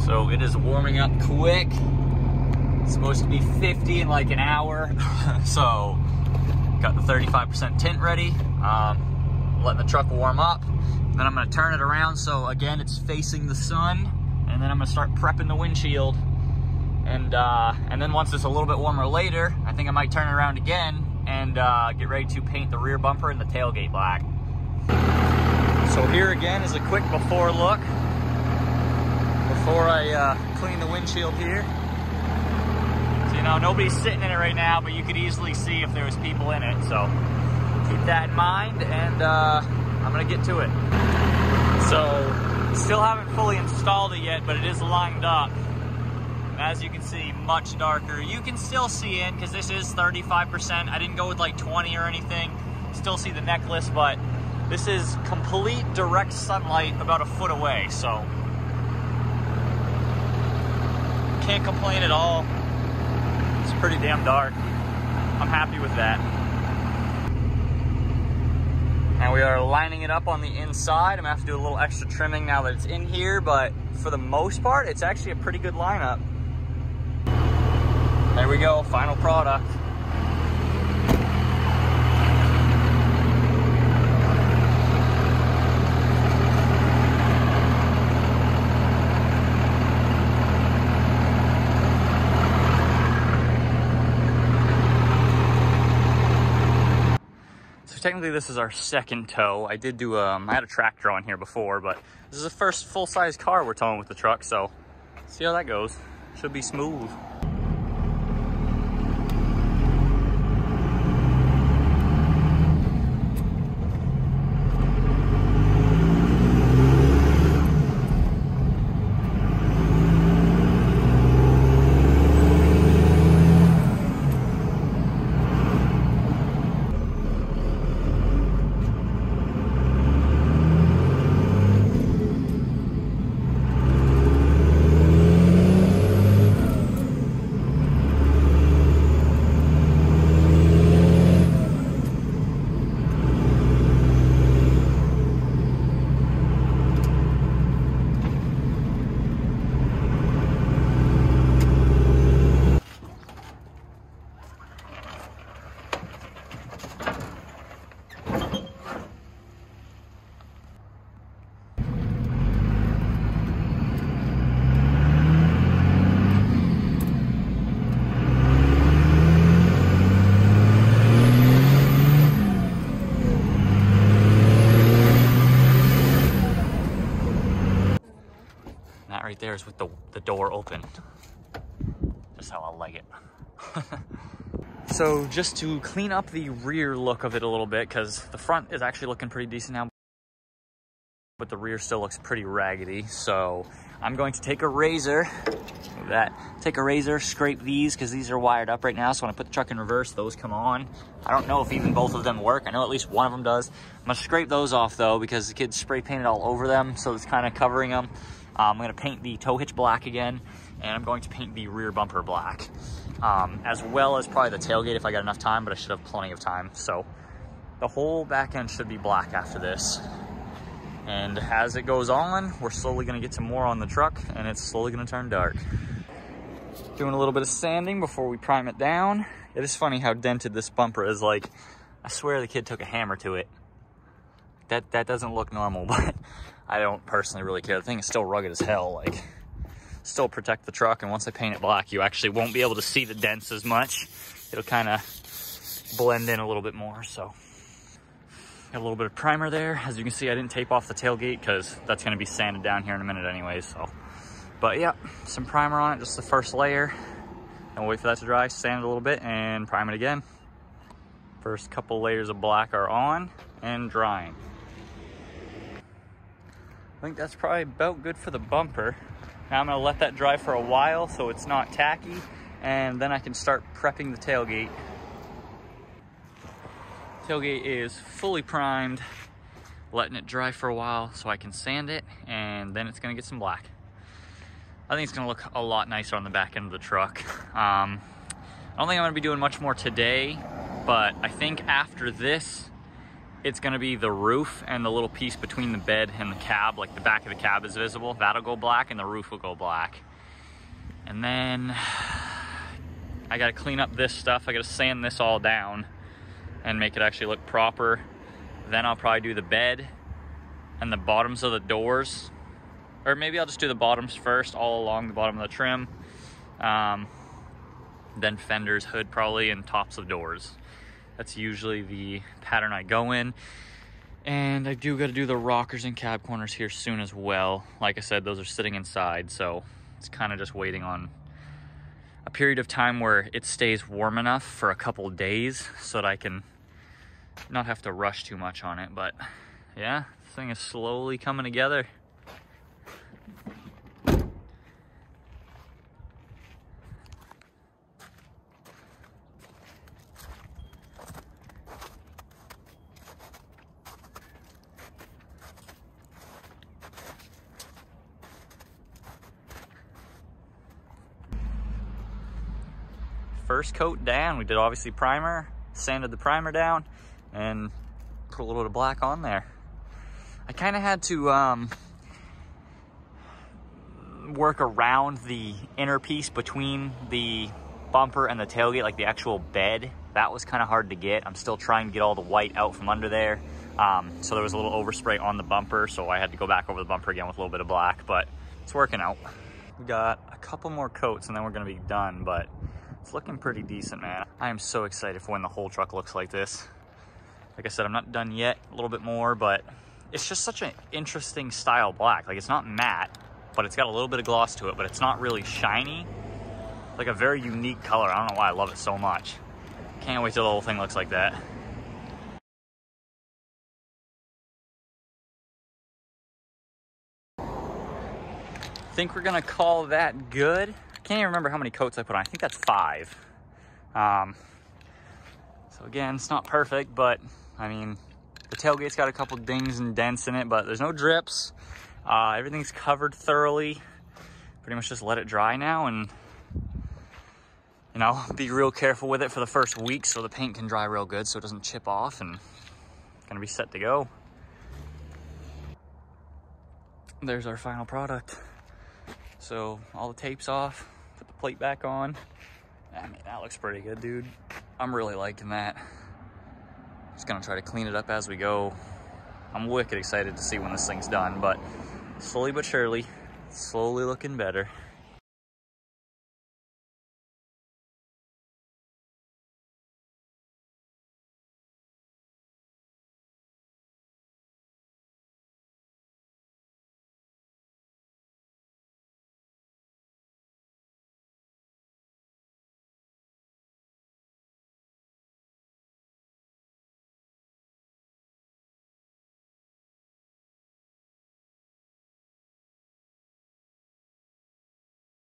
So it is warming up quick. It's supposed to be 50 in like an hour. So got the 35% tint ready. Letting the truck warm up. Then I'm gonna turn it around so again it's facing the sun. And then I'm gonna start prepping the windshield. And then once it's a little bit warmer later, I think I might turn it around again and get ready to paint the rear bumper and the tailgate black. So here again is a quick before look. Before I clean the windshield here. So, you know, nobody's sitting in it right now, but you could easily see if there was people in it. So keep that in mind, and I'm gonna get to it. So still haven't fully installed it yet, but it is lined up. As you can see, much darker. You can still see in, because this is 35%. I didn't go with like 20 or anything. Still see the necklace, but this is complete direct sunlight about a foot away, so can't complain at all. It's pretty damn dark. I'm happy with that. And we are lining it up on the inside. I'm gonna have to do a little extra trimming now that it's in here, but for the most part, it's actually a pretty good lineup. There we go, final product. Technically this is our second tow. I did do I had a tractor on here before, but this is the first full-size car we're towing with the truck, so see how that goes. Should be smooth. Right there is with the door open. Just how I like it. So just to clean up the rear look of it a little bit, because the front is actually looking pretty decent now, but the rear still looks pretty raggedy. So I'm going to take a razor, scrape these, because these are wired up right now. So when I put the truck in reverse, those come on. I don't know if even both of them work. I know at least one of them does. I'm gonna scrape those off though, because the kids spray painted all over them, so it's kind of covering them. I'm gonna paint the tow hitch black again, and I'm going to paint the rear bumper black, as well as probably the tailgate if I got enough time, but I should have plenty of time. So the whole back end should be black after this. And as it goes on, we're slowly gonna get some more on the truck, and it's slowly gonna turn dark. Doing a little bit of sanding before we prime it down. It is funny how dented this bumper is. Like, I swear the kid took a hammer to it. That doesn't look normal, but I don't personally really care. The thing is still rugged as hell. Like, still protect the truck, and once I paint it black, you actually won't be able to see the dents as much. It'll kind of blend in a little bit more. So got a little bit of primer there. As you can see, I didn't tape off the tailgate because that's going to be sanded down here in a minute anyways. So, but yeah, some primer on it, just the first layer, and we'll wait for that to dry, sand it a little bit, and prime it again. First couple layers of black are on and drying. I think that's probably about good for the bumper. Now I'm gonna let that dry for a while so it's not tacky, and then I can start prepping the tailgate. Tailgate is fully primed, letting it dry for a while so I can sand it, and then it's gonna get some black. I think it's gonna look a lot nicer on the back end of the truck. I don't think I'm gonna be doing much more today, but I think after this, it's gonna be the roof and the little piece between the bed and the cab, like the back of the cab is visible. That'll go black and the roof will go black. And then I gotta clean up this stuff. I gotta sand this all down and make it actually look proper. Then I'll probably do the bed and the bottoms of the doors. Or maybe I'll just do the bottoms first, all along the bottom of the trim. Then fenders, hood probably, and tops of doors. That's usually the pattern I go in. And I do gotta do the rockers and cab corners here soon as well. Like I said, those are sitting inside, so it's kind of just waiting on a period of time where it stays warm enough for a couple days so that I can not have to rush too much on it. But yeah, this thing is slowly coming together. First coat down, we did obviously primer, sanded the primer down, and put a little bit of black on there. I kind of had to work around the inner piece between the bumper and the tailgate, like the actual bed. That was kind of hard to get. I'm still trying to get all the white out from under there. So there was a little overspray on the bumper, so I had to go back over the bumper again with a little bit of black, but it's working out. We got a couple more coats and then we're gonna be done, but it's looking pretty decent, man. I am so excited for when the whole truck looks like this. Like I said, I'm not done yet, a little bit more, but it's just such an interesting style black. Like, it's not matte, but it's got a little bit of gloss to it, but it's not really shiny. Like a very unique color. I don't know why I love it so much. Can't wait till the whole thing looks like that. Think we're gonna call that good. Can't even remember how many coats I put on. I think that's 5. So again, it's not perfect, but I mean, the tailgate's got a couple dings and dents in it, but there's no drips. Everything's covered thoroughly. Pretty much just let it dry now and, you know, be real careful with it for the first week so the paint can dry real good so it doesn't chip off, and gonna be set to go. There's our final product. So all the tape's off. Put the plate back on. I mean, that looks pretty good, dude. I'm really liking that. Just gonna try to clean it up as we go. I'm wicked excited to see when this thing's done, but slowly but surely, slowly looking better.